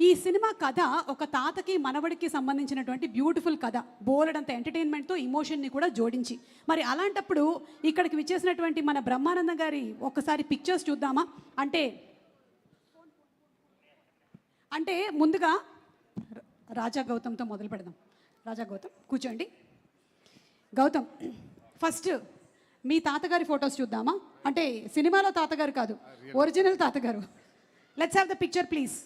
ఈ సినిమా కథ ఒక తాతకి మనవడికి సంబంధించినటువంటి బ్యూటిఫుల్ కథ, బోలెడంత ఎంటర్టైన్మెంట్తో ఇమోషన్ని కూడా జోడించి. మరి అలాంటప్పుడు ఇక్కడికి విచ్చేసినటువంటి మన బ్రహ్మానందం గారి ఒక్కసారి పిక్చర్స్ చూద్దామా? అంటే ముందుగా రాజా గౌతమ్తో మొదలు పెడదాం. రాజా గౌతమ్ కూర్చోండి. గౌతమ్, ఫస్ట్ మీ తాతగారి ఫొటోస్ చూద్దామా? అంటే సినిమాలో తాతగారు కాదు, ఒరిజినల్ తాతగారు. Let's have the picture please.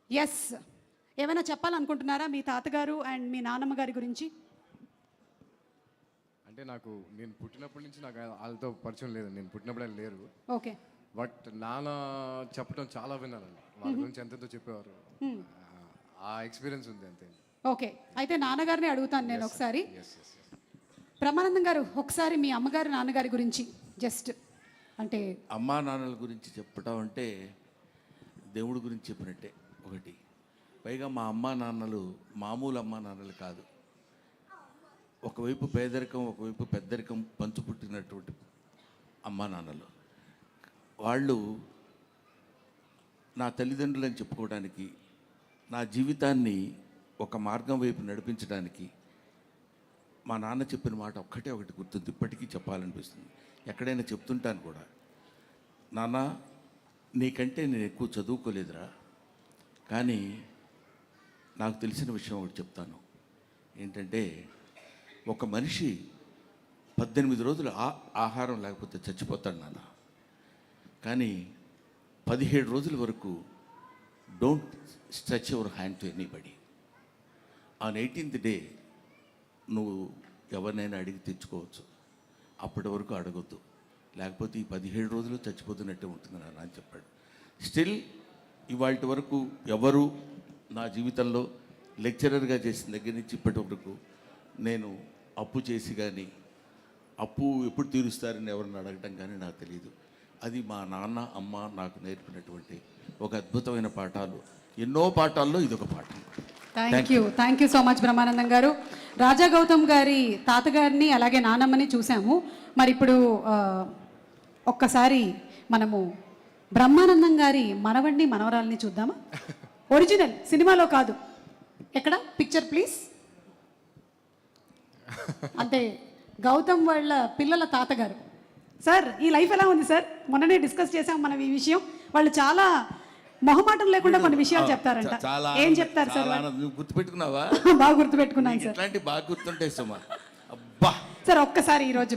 Yes, ఏమైనా చెప్పాలనుకుంటున్నారా మీ తాతగారు అండ్ మీ నాన్నమ్మ గారి గురించి? అంటే నేను పుట్టినప్పటి నుంచి నాకు వాళ్ళతో పరిచయం లేదు, నేను పుట్టినప్పుడే లేరు. ఓకే. బట్ నాన్న చెప్పడం చాలా విన్నానండి, వాళ్ళ గురించి ఎంతెంతో చెప్పేవారు. ఆ ఎక్స్పీరియన్స్ ఉంది అంతే. ఓకే, అయితే నాన్నగారిని అడుగుతాను నేను ఒకసారి. బ్రహ్మానందం గారు, ఒకసారి మీ అమ్మగారు నాన్నగారి గురించి జస్ట్ అంటే. అమ్మా నాన్నల గురించి చెప్పడం అంటే దేవుడి గురించి చెప్పినట్టే ఒకటి. పైగా మా అమ్మా నాన్నలు మామూలు అమ్మా నాన్నలు కాదు. ఒకవైపు పేదరికం, ఒకవైపు పెద్దరికం పంచుపుట్టినటువంటి అమ్మా నాన్నలు. వాళ్ళు నా తల్లిదండ్రులని చెప్పుకోవడానికి, నా జీవితాన్ని ఒక మార్గం వైపు నడిపించడానికి మా నాన్న చెప్పిన మాట ఒక్కటే ఒకటి గుర్తుంది, ఇప్పటికీ చెప్పాలనిపిస్తుంది. ఎక్కడైనా చెప్తుంటాను కూడా, నాన్న నీకంటే నేను ఎక్కువ చదువుకోలేదురా, కానీ నాకు తెలిసిన విషయం ఒకటి చెప్తాను. ఏంటంటే, ఒక మనిషి 18 రోజులు ఆహారం లేకపోతే చచ్చిపోతాడు నాన్న, కానీ 17 రోజుల వరకు don't stretch your hand to anybody. On 18th day నువ్వు ఎవరినైనా అడిగి తెచ్చుకోవచ్చు, అప్పటి వరకు అడగొద్దు, లేకపోతే ఈ 17 రోజులు చచ్చిపోతున్నట్టే ఉంటుంది నాన్న అని చెప్పాడు. స్టిల్ ఇవాళ వరకు ఎవరు నా జీవితంలో లెక్చరర్గా చేసిన దగ్గర నుంచి ఇప్పటి వరకు నేను అప్పు చేసి కానీ, అప్పు ఎప్పుడు తీరుస్తారని ఎవరిని అడగటం కానీ నాకు తెలియదు. అది మా నాన్న అమ్మ నాకు నేర్పినటువంటి ఒక అద్భుతమైన పాఠాలు. ఎన్నో పాఠాల్లో ఇదొక పాఠం. Thank you so much Brahmanandam గారు. రాజా గౌతమ్ గారి తాతగారిని అలాగే నానమ్మని చూసాము. మరి ఇప్పుడు ఒక్కసారి మనము బ్రహ్మానందం గారి మనవడిని మనవరాల్ని చూద్దామా? ఒరిజినల్, సినిమాలో కాదు. ఎక్కడ పిక్చర్ ప్లీజ్. అంటే గౌతమ్ వాళ్ళ పిల్లల తాతగారు. సార్, ఈ లైఫ్ ఎలా ఉంది సార్? మొన్ననే డిస్కస్ చేసాం మనం ఈ విషయం. వాళ్ళు చాలా మొహమాటం లేకుండా కొన్ని విషయాలు చెప్తారంట. ఏం చెప్తారు సార్? నువ్వు గుర్తుపెట్టుకున్నావా? బాగా గుర్తుపెట్టుకున్నాను సార్. ఇట్లాంటి బాగా గుర్తుంటాయి సుమా. అబ్బా సార్, ఒక్కసారి ఈ రోజు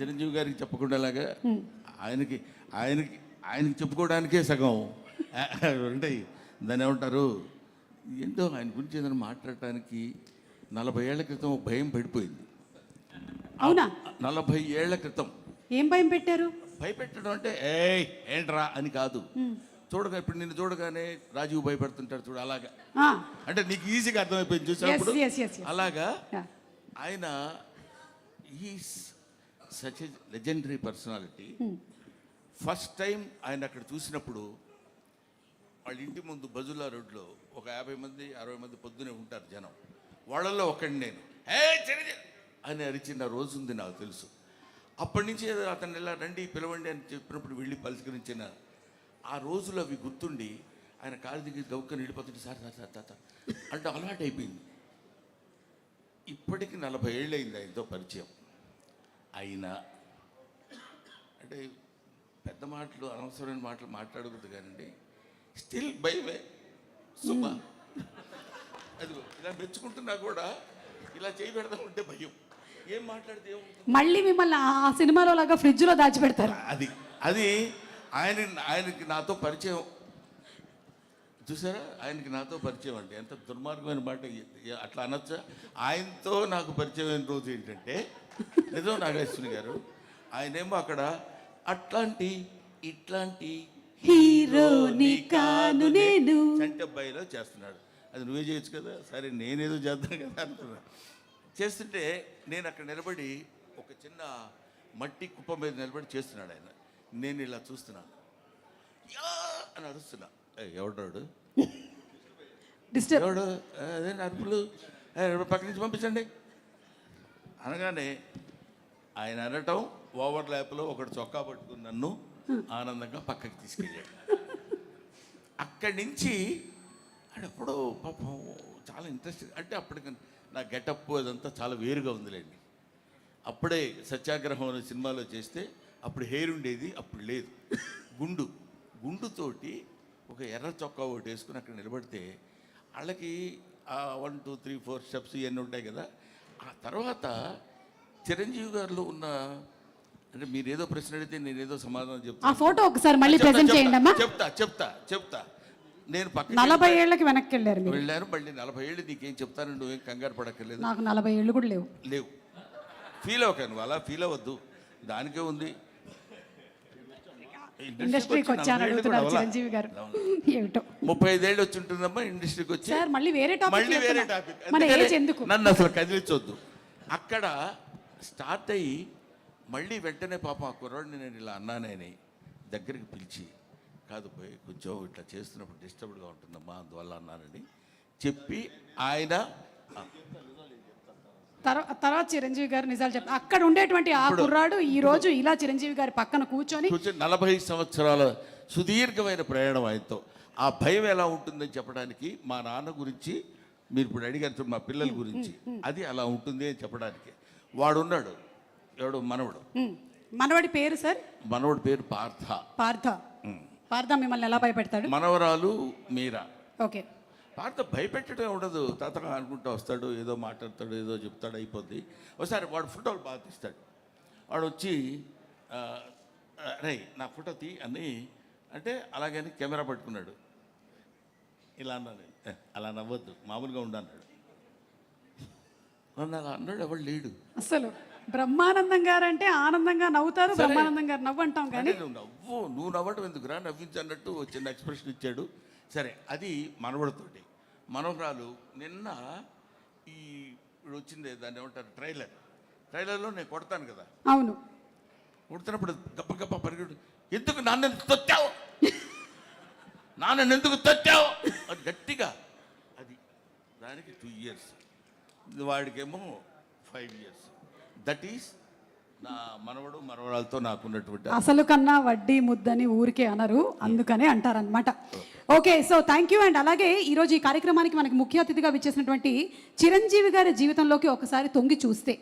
చిరంజీవి గారికి చెప్పకుండాలాగా ఆయనకి చెప్పుకోవడానికే సగం ఉంటాయి. దాన్ని ఏమంటారు, ఏంటో ఆయన గురించి ఏదైనా మాట్లాడటానికి 40 ఏళ్ల క్రితం భయం పడిపోయింది. అవునా? 40 ఏళ్ల క్రితం ఏం భయం పెట్టారు? భయపెట్టడం అంటే ఏంట్రా అని కాదు. చూడగా ఇప్పుడు నిన్ను చూడగానే రాజీవ్ భయపెడుతుంటాడు చూడు, అలాగా. అంటే నీకు ఈజీగా అర్థమైపోయింది చూసినప్పుడు. అలాగా ఆయన is such a legendary personality. First time ఆయన అక్కడ చూసినప్పుడు వాళ్ళ ఇంటి ముందు బజుల్లా రోడ్లో ఒక 50 మంది 60 మంది పొద్దునే ఉంటారు జనం. వాళ్ళల్లో ఒకటి నేను అని అరిచిన రోజు ఉంది నాకు తెలుసు. అప్పటి నుంచి అతను ఇలా రండి పిలవండి అని చెప్పినప్పుడు వెళ్ళి పలకరించిన ఆ రోజులు అవి గుర్తుండి ఆయన కాలు దిగి గౌక్కని వెళ్ళిపోతుంటే సార్ సార్ సార్ తాత అంటే అలవాటు అయిపోయింది. ఇప్పటికి 40 ఏళ్ళు అయింది ఆయనతో పరిచయం. అయినా అంటే పెద్ద మాటలు అనవసరమైన మాటలు మాట్లాడకూడదు కానండి, స్టిల్ భయమే సుమా. అదిగో ఇలా మెచ్చుకుంటున్నా కూడా ఇలా చేయి పెడదాం ఉంటే భయం. ఏం మాట్లాడితే మళ్ళీ మిమ్మల్ని ఆ సినిమాలో లాగా ఫ్రిడ్జ్లో దాచిపెడతారు. అది ఆయనకి నాతో పరిచయం చూసారా? ఆయనకి నాతో పరిచయం అంటే ఎంత దుర్మార్గమైన మాట, అట్లా అనొచ్చా? ఆయనతో నాకు పరిచయమైన రోజు ఏంటంటే, నిజం నాగేశ్వరి గారు, ఆయనేమో అక్కడ అట్లాంటి ఇట్లాంటి హీరోని కాను నేను చంటబ్బాయిలో చేస్తున్నాడు. అది నువ్వే చేయొచ్చు కదా, సరే నేనేదో చేద్దాను కదా అనుకున్నా. చేస్తుంటే నేను అక్కడ నిలబడి ఒక చిన్న మట్టి కుప్ప మీద నిలబడి చేస్తున్నాడు ఆయన. నేను ఇలా చూస్తున్నాను, అని అరుస్తున్నా. ఎవడాడు ఎవడు అదే అరుపులు, పక్క నుంచి పంపించండి అనగానే ఆయన అనటం ఓవర్ ల్యాప్లో ఒకటి చొక్కా పట్టుకుని నన్ను ఆనందంగా పక్కకి తీసుకెళ్ళాడు. అక్కడి నుంచి అప్పుడు పాపం చాలా ఇంట్రెస్ట్, అంటే అప్పటికి నా గెటప్ అదంతా చాలా వేరుగా ఉందిలేండి. అప్పుడే సత్యాగ్రహం అనే సినిమాలో చేస్తే అప్పుడు హెయిర్ ఉండేది, అప్పుడు లేదు. గుండుతోటి ఒక ఎర్ర చొక్కా ఒకటి వేసుకుని అక్కడ నిలబడితే వాళ్ళకి 1 2 3 4 స్టెప్స్ ఇవన్నీ ఉంటాయి కదా. ఆ తర్వాత చిరంజీవి గారిలో ఉన్న, అంటే మీరు ఏదో ప్రశ్న అడిగితే నేను ఏదో సమాధానం ఆ చెప్తాను. ఫోటో ఒకసారి మళ్ళీ ప్రెజెంట్ చేయండి అమ్మా. చెప్తా. నేను పక్కన 40 ఏళ్ళకి వెనక్కి వెళ్ళారు మీరు. వెళ్ళాను. మళ్ళీ 40 ఏళ్ళు నీకేం చెప్తాను, నువ్వేం కంగారు పడక్కర్లేదు. నాకు 40 ఏళ్ళు కూడా లేవు. ఫీల్ అవ్వక, నువ్వు అలా ఫీల్ అవ్వద్దు, దానికే ఉంది. ఇండస్ట్రీకి వచ్చాను అడుగుతున్నారు చిరంజీవి గారు. ఏమిటో 35 ఏళ్ళు వచ్చి ఉంటుందమ్మా ఇండస్ట్రీకి వచ్చి. సార్ మళ్ళీ వేరే టాపిక్ మన అందుకనే ఏజ్ ఎందుకు? నన్ను అసలు కదిలించొద్దు. అక్కడ స్టార్ట్ అయ్యి మళ్ళీ వెంటనే పాపం ఆ కుర్రాడిని నేను ఇలా అన్నానని దగ్గరికి పిలిచి, కాదు పోయి కొంచెం ఇట్లా చేస్తున్నప్పుడు డిస్టర్బ్డ్గా ఉంటుందమ్మా అందువల్ల అన్నానని చెప్పి ఆయన తర్వాత చిరంజీవి గారు నిజాలు చెప్తారు. అక్కడ ఉండేటువంటి ఆ కుర్రాడు ఈ రోజు ఇలా చిరంజీవి గారి పక్కన కూర్చొని 40 సంవత్సరాల సుదీర్ఘమైన ప్రయాణం ఆయనతో. ఆ భయం ఎలా ఉంటుందని చెప్పడానికి, మా నాన్న గురించి మీరు ఇప్పుడు అడిగారు, మా పిల్లల గురించి అది అలా ఉంటుంది అని చెప్పడానికి వాడున్నాడు. ఎవడు? మనవడి పేరు సార్? మనవడి పేరు పార్థ మిమ్మల్ని ఎలా భయపెడతాడు? మనవరాలు మీరా. ఓకే. పార్థ భయపెట్టడం ఉండదు, తాతగా అనుకుంటూ వస్తాడు, ఏదో మాట్లాడతాడు, ఏదో చెప్తాడు, అయిపోద్ది. ఒకసారి వాడు ఫోటోలు బాగా తీస్తాడు. వాడు వచ్చి రే నా ఫోటో తీ అని అంటే అలాగని కెమెరా పట్టుకున్నాడు. ఇలా అన్నాడు, అలా నవ్వద్దు మామూలుగా ఉండన్నాడు. నన్ను అలా అన్నాడు, ఎవడు లేడు అసలు. బ్రహ్మానందం గారు అంటే ఆనందంగా నవ్వుతారు, బ్రహ్మానందం గారు నవ్వు అంటాం కానీ నువ్వు నవ్వటం ఎందుకురా, నవ్వించన్నట్టు చిన్న ఎక్స్ప్రెషన్ ఇచ్చాడు. సరే, అది మనవడితోటి. మనవరాలు నిన్న ఈ ఇప్పుడు వచ్చింది, దాన్ని ఏమంటారు, ట్రైలర్లో నేను కొడతాను కదా. అవును. కొడుతున్నప్పుడు గప్ప పరిగెడు, ఎందుకు నాన్న తొచ్చావు, నాన్న ఎందుకు తొచ్చావు అది గట్టిగా. అది దానికి 2 years, వాడికేమో 5 years. దట్ ఈస్ నా మనవడు మనవరాలతో నాకున్నటువంటి. అసలు కన్నా వడ్డీ ముద్దని ఊరికే అనరు, అందుకనే అంటారనమాట. Okay, so thank you. And అలాగే ఈరోజు ఈ కార్యక్రమానికి మనకి ముఖ్య అతిథిగా విచ్చేసినటువంటి చిరంజీవి గారి జీవితంలోకి ఒకసారి తొంగి చూస్తే,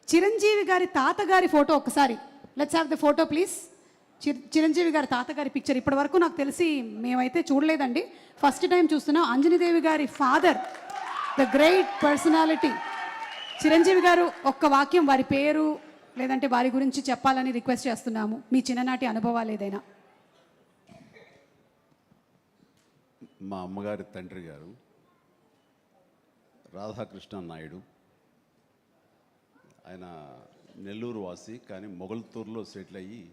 చిరంజీవి గారి తాతగారి ఫోటో ఒకసారి, let's have the photo please. Chiranjeevi గారి తాతగారి పిక్చర్ ఇప్పటి వరకు నాకు తెలిసి మేమైతే చూడలేదండి, ఫస్ట్ టైం చూస్తున్నాం. అంజనీదేవి గారి father, the great personality Chiranjeevi గారు. ఒక్క వాక్యం వారి పేరు లేదంటే వారి గురించి చెప్పాలని రిక్వెస్ట్ చేస్తున్నాము, మీ చిన్ననాటి అనుభవాలు ఏదైనా. మా అమ్మగారి తండ్రి గారు రాధాకృష్ణ నాయుడు. ఆయన నెల్లూరు వాసి, కానీ మొగల్తూరులో సెటిల్ అయ్యి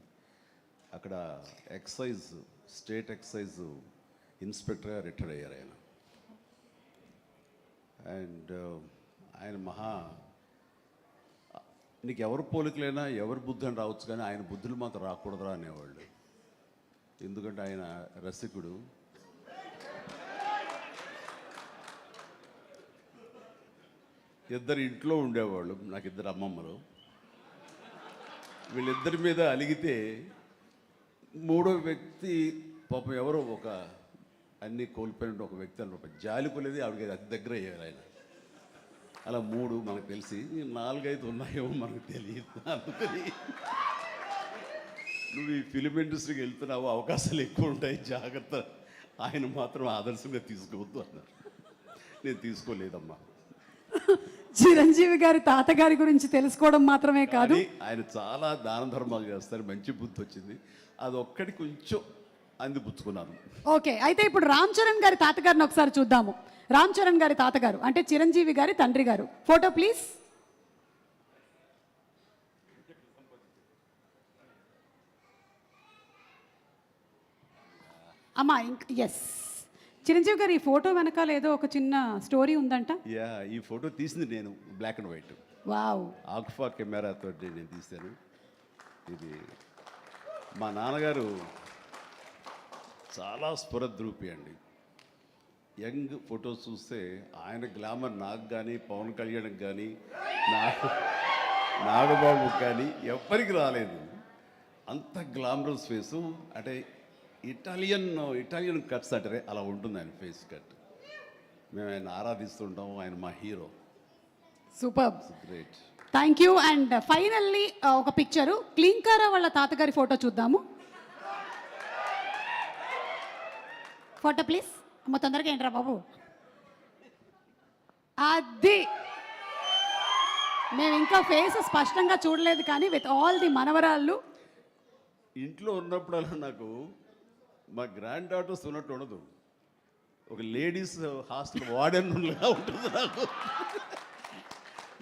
అక్కడ స్టేట్ ఎక్సైజ్ ఇన్స్పెక్టర్గా రిటైర్ అయ్యారు ఆయన. అండ్ ఆయన నీకు ఎవరు పోలికలైనా ఎవరి బుద్ధి అని రావచ్చు, కానీ ఆయన బుద్ధులు మాత్రం రాకూడదురా అనేవాళ్ళు. ఎందుకంటే ఆయన రసికుడు. ఇద్దరు ఇంట్లో ఉండేవాళ్ళు, నాకు 2 అమ్మమ్మలు. వీళ్ళిద్దరి మీద అలిగితే 3వ వ్యక్తి పాపం ఎవరో ఒక అన్నీ కోల్పోయిన ఒక వ్యక్తి అని జాలి కొలేది ఆవిడకి అతి దగ్గర అయ్యారు ఆయన. అలా 3 మనకు తెలిసి 4, 5 ఉన్నాయేమో మనకు తెలియదు. అందుకని నువ్వు ఈ ఫిలిం ఇండస్ట్రీకి వెళ్తున్నావు, అవకాశాలు ఎక్కువ ఉంటాయి, జాగ్రత్త, ఆయన మాత్రం ఆదర్శంగా తీసుకోవద్దు అన్నారు. నేను తీసుకోలేదమ్మా. చిరంజీవి గారి తాతగారి గురించి తెలుసుకోవడం మాత్రమే కాదు, ఆయన చాలా దాన ధర్మాలు చేస్తారు, మంచి బుద్ధి వచ్చింది, అది ఒక్కటి కొంచెం అందిపుచ్చుకున్నాను. ఓకే, అయితే ఇప్పుడు రామ్ చరణ్ గారి తాతగారిని ఒకసారి చూద్దాము. రామ్ చరణ్ గారి తాతగారు అంటే చిరంజీవి గారి తండ్రి గారు, ఫోటో ప్లీజ్. అమ్మా ఎస్, చిరంజీవి గారు ఈ ఫోటో వెనకాల ఏదో ఒక చిన్న స్టోరీ ఉందంట. ఈ ఫోటో తీసింది నేను, బ్లాక్ అండ్ వైట్. వావ్. ఆక్ఫా కెమెరాతో నేను తీశాను. ఇది మా నాన్నగారు చాలా స్ఫురద్రూపి అండి. యంగ్ ఫొటోస్ చూస్తే ఆయన గ్లామర్ నాకు కానీ, పవన్ కళ్యాణ్కి కానీ, నాగబాబుకి కానీ ఎవ్వరికి రాలేదు. అంత గ్లామరస్ ఫేసు, అంటే ఇటాలియన్ కట్స్ అంటారే అలా ఉంటుంది ఆయన ఫేస్ కట్. మేము ఆయన ఆరాధిస్తుంటాం, ఆయన మా hero. Super, great. Thank you. And finally ఒక పిక్చరు క్లింకారా వాళ్ళ తాతగారి ఫోటో చూద్దాము. Photo please. అమ్మ తొందరగా ఏంట్రా బాబు, అది మేము ఇంకా ఫేస్ స్పష్టంగా చూడలేదు కానీ విత్ ఆల్ ది మనవరాళ్ళు. ఇంట్లో ఉన్నప్పుడల్లా నాకు మా గ్రాండ్ డాటర్స్ ఉన్నట్టు ఉండదు, ఒక లేడీస్ హాస్టల్ వార్డెన్లా ఉంటుంది నాకు.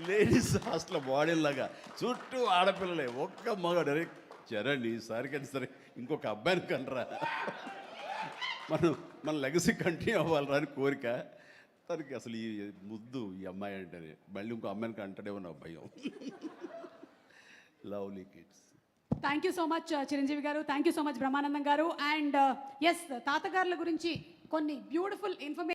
లేడీస్ హాస్టల్ వార్డెన్ లాగా చుట్టూ ఆడపిల్లలే, ఒక్క మగాడు. అరే చరణ్ ఈసారి కానీ సరే ఇంకొక అబ్బాయిని కనరా, మన లెగసీ కంటిన్యూ అవ్వాలరా అని కోరిక. తనకి అసలు ఈ ముద్దు ఈ అమ్మాయి అంటేనే మళ్ళీ ఇంకో అమ్మాయిని కంటాడేమో నా భయం. Lovely kids. Thank you so much Chiranjeevi garu, thank you so much Brahmanandam garu. And yes, తాతగారుల గురించి కొన్ని బ్యూటిఫుల్ ఇన్ఫర్మేషన్